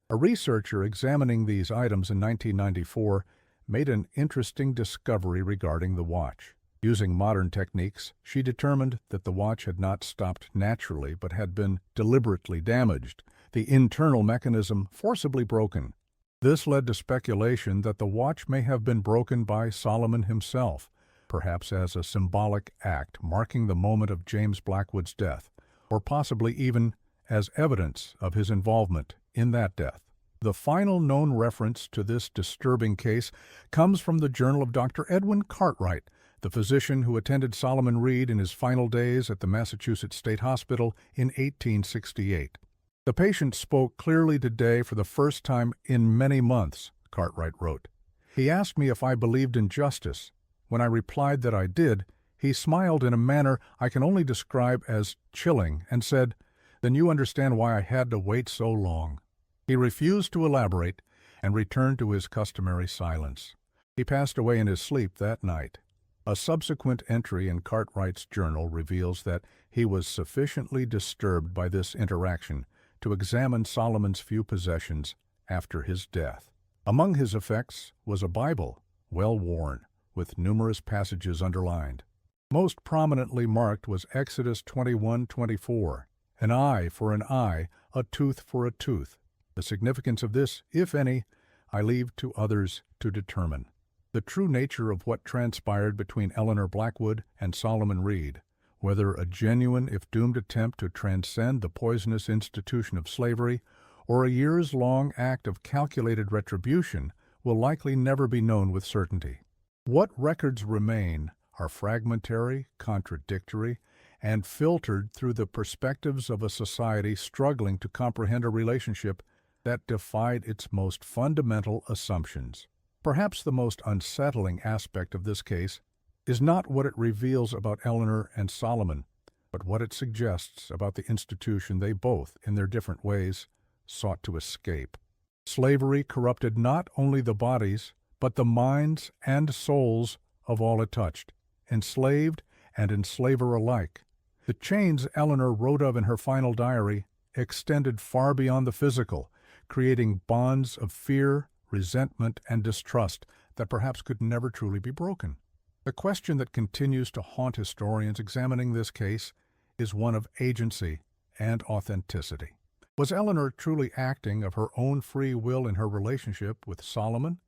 A researcher examining these items in 1994 made an interesting discovery regarding the watch. Using modern techniques, she determined that the watch had not stopped naturally but had been deliberately damaged, the internal mechanism forcibly broken. This led to speculation that the watch may have been broken by Solomon himself, perhaps as a symbolic act marking the moment of James Blackwood's death, or possibly even as evidence of his involvement in that death. The final known reference to this disturbing case comes from the journal of Dr. Edwin Cartwright, the physician who attended Solomon Reed in his final days at the Massachusetts State Hospital in 1868. The patient spoke clearly today for the first time in many months, Cartwright wrote. He asked me if I believed in justice. When I replied that I did, he smiled in a manner I can only describe as chilling and said, "Then you understand why I had to wait so long." He refused to elaborate and returned to his customary silence. He passed away in his sleep that night. A subsequent entry in Cartwright's journal reveals that he was sufficiently disturbed by this interaction to examine Solomon's few possessions after his death. Among his effects was a Bible, well worn, with numerous passages underlined. Most prominently marked was Exodus 21:24, "An eye for an eye, a tooth for a tooth." The significance of this, if any, I leave to others to determine. The true nature of what transpired between Eleanor Blackwood and Solomon Reed, whether a genuine if doomed attempt to transcend the poisonous institution of slavery, or a years-long act of calculated retribution, will likely never be known with certainty. What records remain are fragmentary, contradictory, and filtered through the perspectives of a society struggling to comprehend a relationship that defied its most fundamental assumptions. Perhaps the most unsettling aspect of this case is not what it reveals about Eleanor and Solomon, but what it suggests about the institution they both, in their different ways, sought to escape. Slavery corrupted not only the bodies, but the minds and souls of all it touched, enslaved and enslaver alike. The chains Eleanor wrote of in her final diary extended far beyond the physical, creating bonds of fear, resentment, and distrust that perhaps could never truly be broken. The question that continues to haunt historians examining this case is one of agency and authenticity. Was Eleanor truly acting of her own free will in her relationship with Solomon,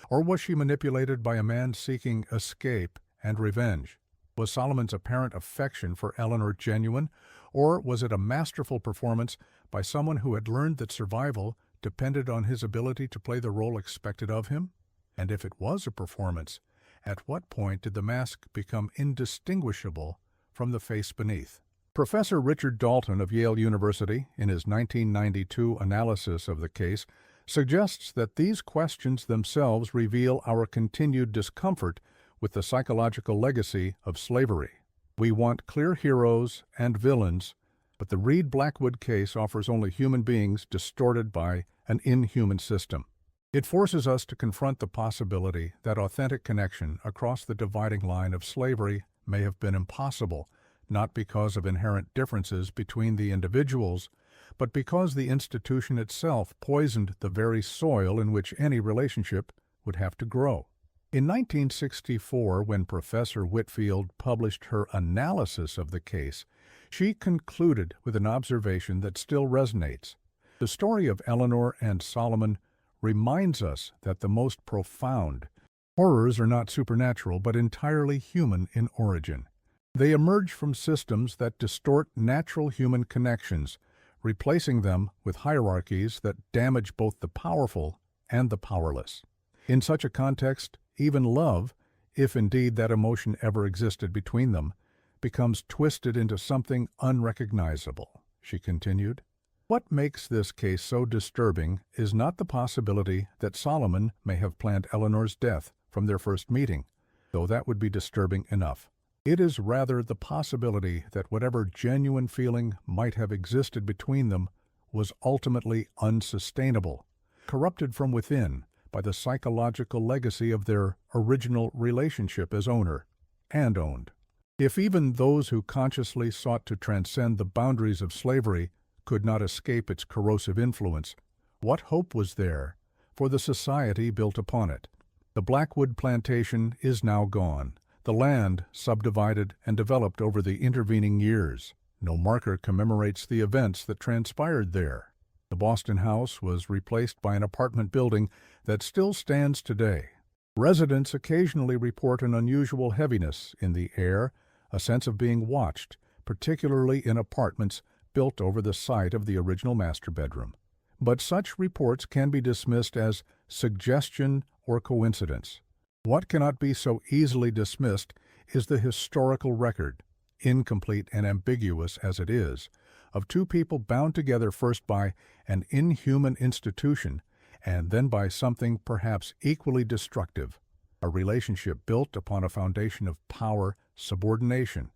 or was she manipulated by a man seeking escape and revenge? Was Solomon's apparent affection for Eleanor genuine, or was it a masterful performance by someone who had learned that survival depended on his ability to play the role expected of him? And if it was a performance, at what point did the mask become indistinguishable from the face beneath? Professor Richard Dalton of Yale University, in his 1992 analysis of the case, suggests that these questions themselves reveal our continued discomfort with the psychological legacy of slavery. We want clear heroes and villains, but the Reed-Blackwood case offers only human beings distorted by an inhuman system. It forces us to confront the possibility that authentic connection across the dividing line of slavery may have been impossible, not because of inherent differences between the individuals, but because the institution itself poisoned the very soil in which any relationship would have to grow. In 1964, when Professor Whitfield published her analysis of the case, she concluded with an observation that still resonates. The story of Eleanor and Solomon reminds us that the most profound horrors are not supernatural but entirely human in origin. They emerge from systems that distort natural human connections, replacing them with hierarchies that damage both the powerful and the powerless. In such a context, even love, if indeed that emotion ever existed between them, becomes twisted into something unrecognizable, she continued. What makes this case so disturbing is not the possibility that Solomon may have planned Eleanor's death from their first meeting, though that would be disturbing enough. It is rather the possibility that whatever genuine feeling might have existed between them was ultimately unsustainable, corrupted from within by the psychological legacy of their original relationship as owner and owned. If even those who consciously sought to transcend the boundaries of slavery could not escape its corrosive influence, what hope was there for the society built upon it? The Blackwood plantation is now gone, the land subdivided and developed over the intervening years. No marker commemorates the events that transpired there. The Boston house was replaced by an apartment building that still stands today. Residents occasionally report an unusual heaviness in the air, a sense of being watched, particularly in apartments built over the site of the original master bedroom. But such reports can be dismissed as suggestion or coincidence. What cannot be so easily dismissed is the historical record, incomplete and ambiguous as it is, of two people bound together first by an inhuman institution and then by something perhaps equally destructive, a relationship built upon a foundation of power, subordination,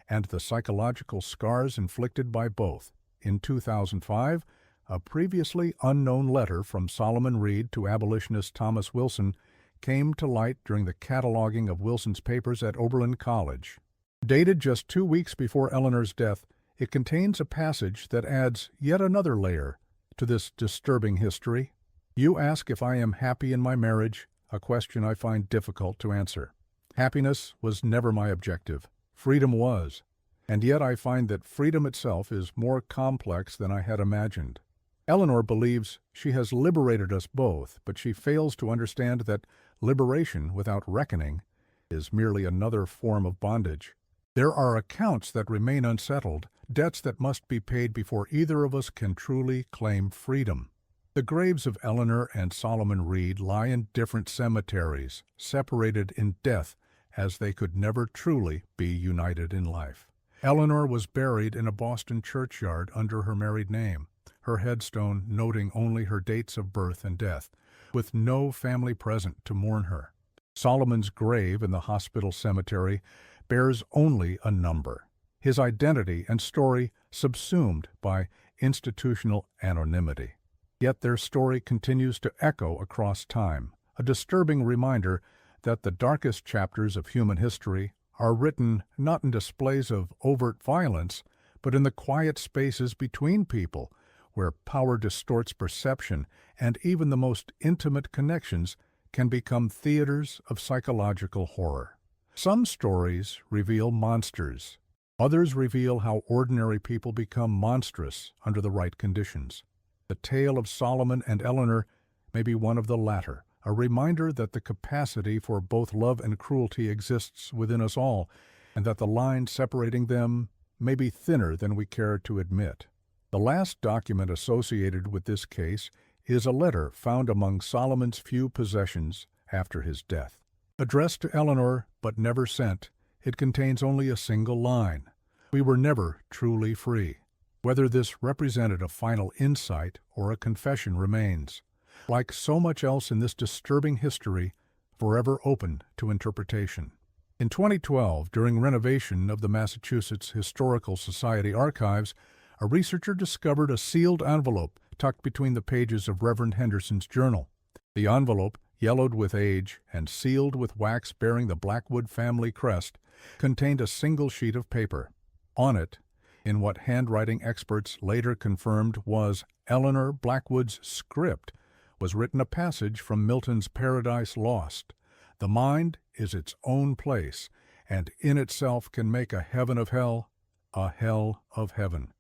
and the psychological scars inflicted by both. In 2005, a previously unknown letter from Solomon Reed to abolitionist Thomas Wilson came to light during the cataloging of Wilson's papers at Oberlin College. Dated just 2 weeks before Eleanor's death, it contains a passage that adds yet another layer to this disturbing history. You ask if I am happy in my marriage, a question I find difficult to answer. Happiness was never my objective. Freedom was. And yet I find that freedom itself is more complex than I had imagined. Eleanor believes she has liberated us both, but she fails to understand that liberation without reckoning is merely another form of bondage. There are accounts that remain unsettled, debts that must be paid before either of us can truly claim freedom. The graves of Eleanor and Solomon Reed lie in different cemeteries, separated in death, as they could never truly be united in life. Eleanor was buried in a Boston churchyard under her married name, her headstone noting only her dates of birth and death, with no family present to mourn her. Solomon's grave in the hospital cemetery bears only a number, his identity and story subsumed by institutional anonymity. Yet their story continues to echo across time, a disturbing reminder that the darkest chapters of human history are written not in displays of overt violence, but in the quiet spaces between people, where power distorts perception and even the most intimate connections can become theaters of psychological horror. Some stories reveal monsters. Others reveal how ordinary people become monstrous under the right conditions. The tale of Solomon and Eleanor may be one of the latter, a reminder that the capacity for both love and cruelty exists within us all, and that the line separating them may be thinner than we care to admit. The last document associated with this case is a letter found among Solomon's few possessions after his death. Addressed to Eleanor but never sent, it contains only a single line: "We were never truly free." Whether this represented a final insight or a confession remains, like so much else in this disturbing history, forever open to interpretation. In 2012, during renovation of the Massachusetts Historical Society archives, a researcher discovered a sealed envelope tucked between the pages of Reverend Henderson's journal. The envelope, yellowed with age and sealed with wax bearing the Blackwood family crest, contained a single sheet of paper. On it, in what handwriting experts later confirmed was Eleanor Blackwood's script, was written a passage from Milton's Paradise Lost. The mind is its own place, and in itself can make a heaven of hell, a hell of heaven.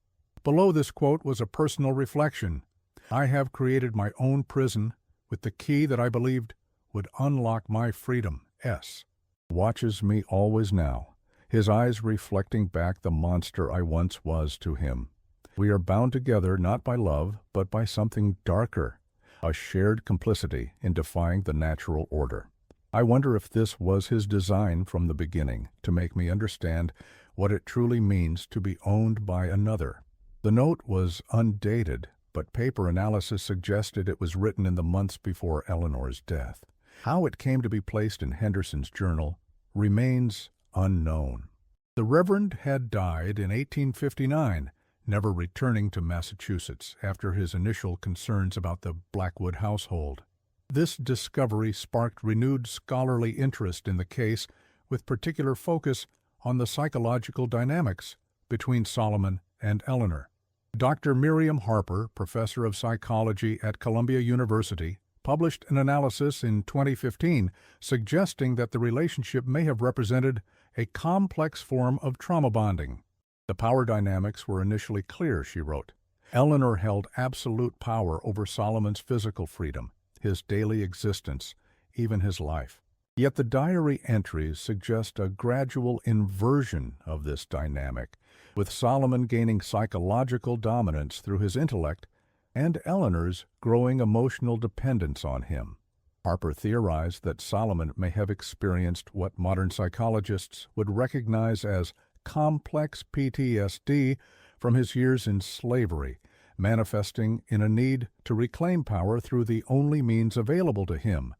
Below this quote was a personal reflection. I have created my own prison with the key that I believed would unlock my freedom. S. Watches me always now, his eyes reflecting back the monster I once was to him. We are bound together not by love, but by something darker, a shared complicity in defying the natural order. I wonder if this was his design from the beginning, to make me understand what it truly means to be owned by another. The note was undated, but paper analysis suggested it was written in the months before Eleanor's death. How it came to be placed in Henderson's journal remains unknown. The Reverend had died in 1859, never returning to Massachusetts after his initial concerns about the Blackwood household. This discovery sparked renewed scholarly interest in the case, with particular focus on the psychological dynamics between Solomon and Eleanor. Dr. Miriam Harper, professor of psychology at Columbia University, published an analysis in 2015 suggesting that the relationship may have represented a complex form of trauma bonding. The power dynamics were initially clear, she wrote. Eleanor held absolute power over Solomon's physical freedom, his daily existence, even his life. Yet the diary entries suggest a gradual inversion of this dynamic, with Solomon gaining psychological dominance through his intellect and Eleanor's growing emotional dependence on him. Harper theorized that Solomon may have experienced what modern psychologists would recognize as complex PTSD from his years in slavery, manifesting in a need to reclaim power through the only means available to him,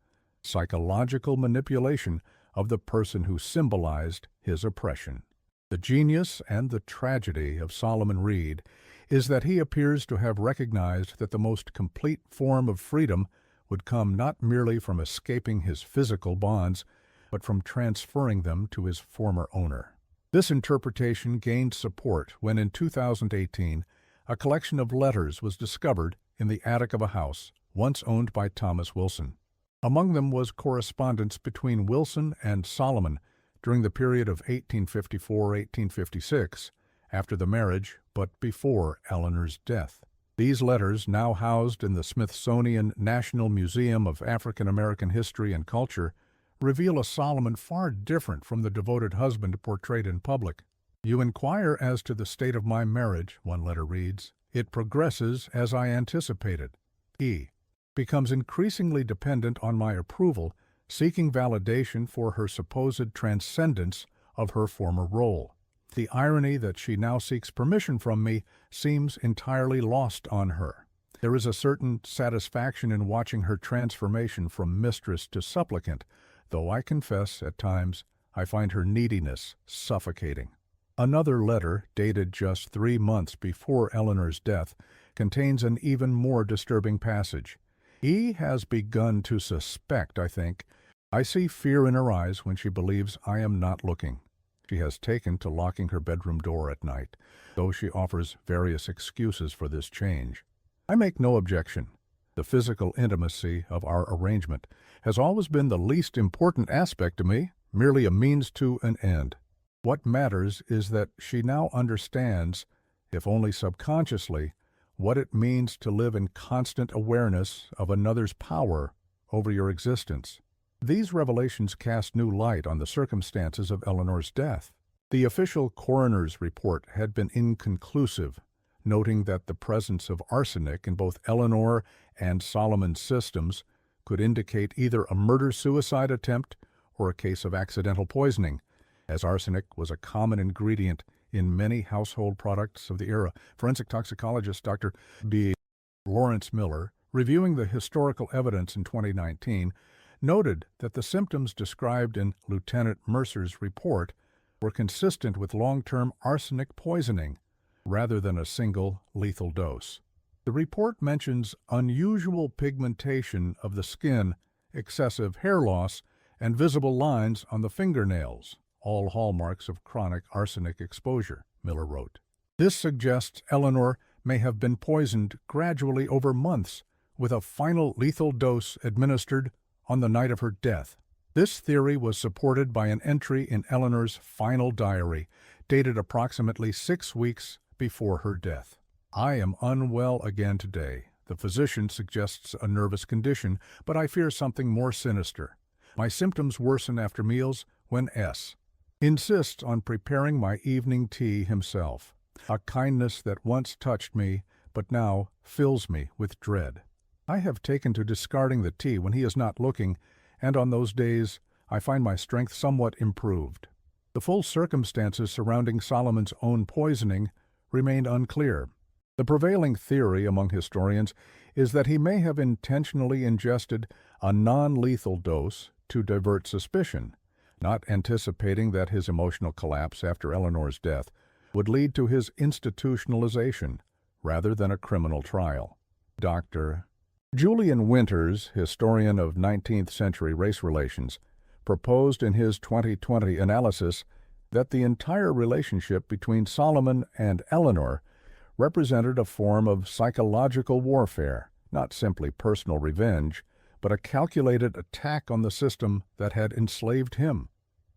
psychological manipulation of the person who symbolized his oppression. The genius and the tragedy of Solomon Reed is that he appears to have recognized that the most complete form of freedom would come not merely from escaping his physical bonds, but from transferring them to his former owner. This interpretation gained support when in 2018 a collection of letters was discovered in the attic of a house once owned by Thomas Wilson. Among them was correspondence between Wilson and Solomon during the period of 1854-1856, after the marriage but before Eleanor's death. These letters, now housed in the Smithsonian National Museum of African American History and Culture, reveal a Solomon far different from the devoted husband portrayed in public. You inquire as to the state of my marriage, one letter reads. It progresses as I anticipated. E. Becomes increasingly dependent on my approval, seeking validation for her supposed transcendence of her former role. The irony that she now seeks permission from me seems entirely lost on her. There is a certain satisfaction in watching her transformation from mistress to supplicant, though I confess, at times, I find her neediness suffocating. Another letter, dated just 3 months before Eleanor's death, contains an even more disturbing passage. E has begun to suspect, I think. I see fear in her eyes when she believes I am not looking. She has taken to locking her bedroom door at night, though she offers various excuses for this change. I make no objection. The physical intimacy of our arrangement has always been the least important aspect to me, merely a means to an end. What matters is that she now understands, if only subconsciously, what it means to live in constant awareness of another's power over your existence. These revelations cast new light on the circumstances of Eleanor's death. The official coroner's report had been inconclusive, noting that the presence of arsenic in both Eleanor and Solomon's systems could indicate either a murder-suicide attempt or a case of accidental poisoning, as arsenic was a common ingredient in many household products of the era. Forensic toxicologist Dr. B. Lawrence Miller, reviewing the historical evidence in 2019, noted that the symptoms described in Lieutenant Mercer's report were consistent with long-term arsenic poisoning rather than a single lethal dose. The report mentions unusual pigmentation of the skin, excessive hair loss, and visible lines on the fingernails, all hallmarks of chronic arsenic exposure, Miller wrote. This suggests Eleanor may have been poisoned gradually over months, with a final lethal dose administered on the night of her death. This theory was supported by an entry in Eleanor's final diary, dated approximately 6 weeks before her death. "I am unwell again today. The physician suggests a nervous condition, but I fear something more sinister. My symptoms worsen after meals when S. insists on preparing my evening tea himself, a kindness that once touched me but now fills me with dread. I have taken to discarding the tea when he is not looking, and on those days I find my strength somewhat improved." The full circumstances surrounding Solomon's own poisoning remained unclear. The prevailing theory among historians is that he may have intentionally ingested a non-lethal dose to divert suspicion, not anticipating that his emotional collapse after Eleanor's death would lead to his institutionalization rather than a criminal trial. Dr. Julian Winters, historian of 19th century race relations, proposed in his 2020 analysis that the entire relationship between Solomon and Eleanor represented a form of psychological warfare, not simply personal revenge, but a calculated attack on the system that had enslaved him.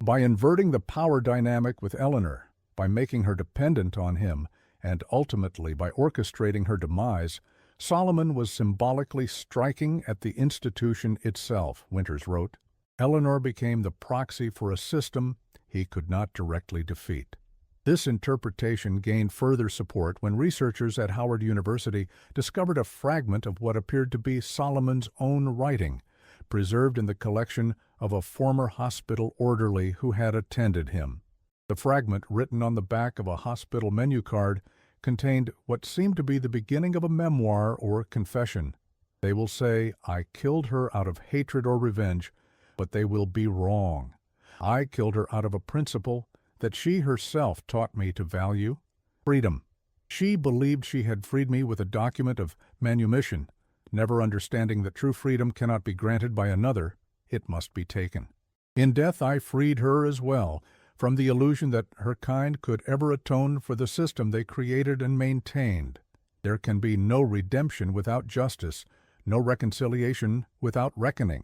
By inverting the power dynamic with Eleanor, by making her dependent on him, and ultimately by orchestrating her demise, Solomon was symbolically striking at the institution itself, Winters wrote. Eleanor became the proxy for a system he could not directly defeat. This interpretation gained further support when researchers at Howard University discovered a fragment of what appeared to be Solomon's own writing, preserved in the collection of a former hospital orderly who had attended him. The fragment, written on the back of a hospital menu card, contained what seemed to be the beginning of a memoir or confession. "They will say, 'I killed her out of hatred or revenge,' but they will be wrong. I killed her out of a principle that she herself taught me to value: freedom. She believed she had freed me with a document of manumission, never understanding that true freedom cannot be granted by another, it must be taken. In death I freed her as well, from the illusion that her kind could ever atone for the system they created and maintained. There can be no redemption without justice, no reconciliation without reckoning."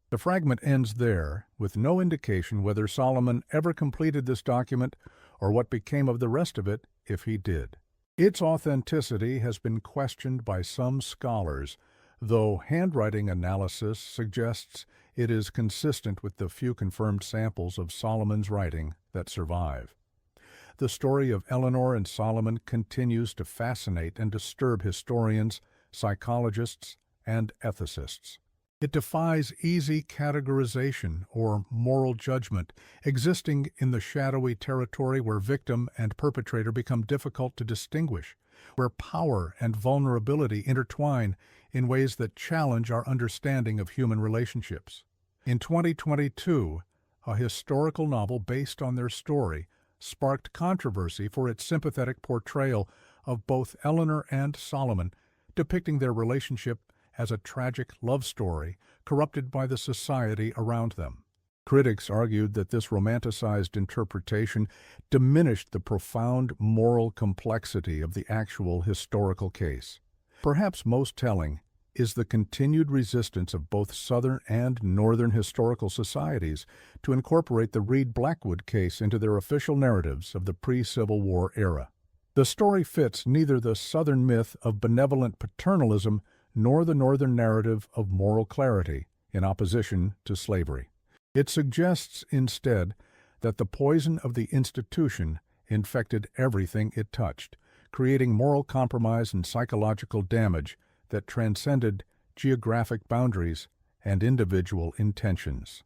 The fragment ends there, with no indication whether Solomon ever completed this document or what became of the rest of it if he did. Its authenticity has been questioned by some scholars, though handwriting analysis suggests it is consistent with the few confirmed samples of Solomon's writing that survive. The story of Eleanor and Solomon continues to fascinate and disturb historians, psychologists, and ethicists. It defies easy categorization or moral judgment, existing in the shadowy territory where victim and perpetrator become difficult to distinguish, where power and vulnerability intertwine in ways that challenge our understanding of human relationships. In 2022, a historical novel based on their story sparked controversy for its sympathetic portrayal of both Eleanor and Solomon, depicting their relationship as a tragic love story corrupted by the society around them. Critics argued that this romanticized interpretation diminished the profound moral complexity of the actual historical case. Perhaps most telling is the continued resistance of both Southern and Northern historical societies to incorporate the Reed-Blackwood case into their official narratives of the pre-Civil War era. The story fits neither the Southern myth of benevolent paternalism nor the Northern narrative of moral clarity in opposition to slavery. It suggests instead that the poison of the institution infected everything it touched, creating moral compromise and psychological damage that transcended geographic boundaries and individual intentions.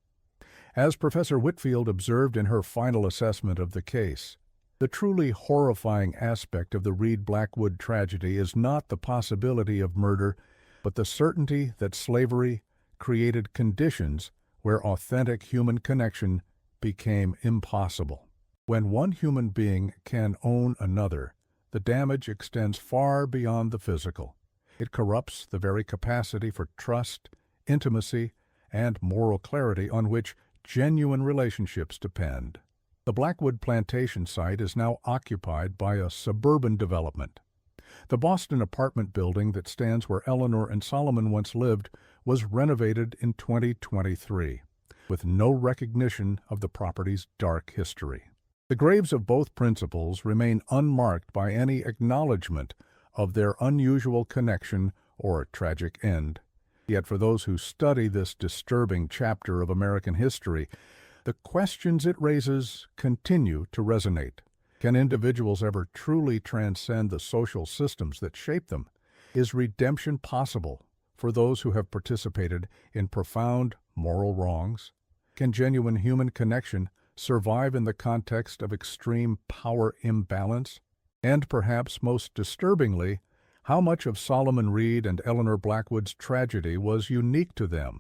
As Professor Whitfield observed in her final assessment of the case, the truly horrifying aspect of the Reed-Blackwood tragedy is not the possibility of murder, but the certainty that slavery created conditions where authentic human connection became impossible. When one human being can own another, the damage extends far beyond the physical. It corrupts the very capacity for trust, intimacy, and moral clarity on which genuine relationships depend. The Blackwood Plantation site is now occupied by a suburban development. The Boston apartment building that stands where Eleanor and Solomon once lived was renovated in 2023, with no recognition of the property's dark history. The graves of both principals remain unmarked by any acknowledgement of their unusual connection or tragic end. Yet for those who study this disturbing chapter of American history, the questions it raises continue to resonate. Can individuals ever truly transcend the social systems that shape them? Is redemption possible for those who have participated in profound moral wrongs? Can genuine human connection survive in the context of extreme power imbalance? And perhaps most disturbingly, how much of Solomon Reed and Eleanor Blackwood's tragedy was unique to them,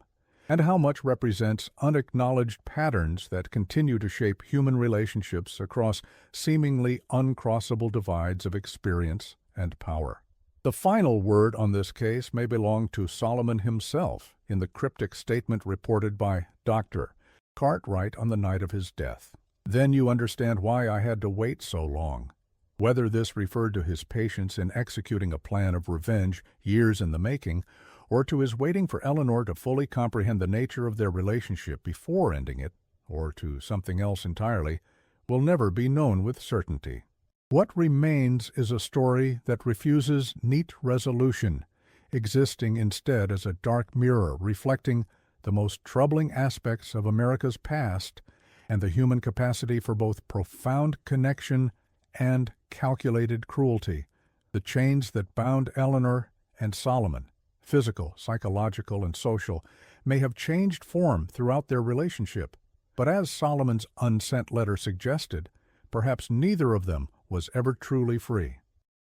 and how much represents unacknowledged patterns that continue to shape human relationships across seemingly uncrossable divides of experience and power. The final word on this case may belong to Solomon himself in the cryptic statement reported by Dr. Cartwright on the night of his death. Then you understand why I had to wait so long. Whether this referred to his patience in executing a plan of revenge years in the making, or to his waiting for Eleanor to fully comprehend the nature of their relationship before ending it, or to something else entirely, will never be known with certainty. What remains is a story that refuses neat resolution, existing instead as a dark mirror reflecting the most troubling aspects of America's past and the human capacity for both profound connection and calculated cruelty. The chains that bound Eleanor and Solomon, physical, psychological, and social, may have changed form throughout their relationship, but as Solomon's unsent letter suggested, perhaps neither of them was ever truly free.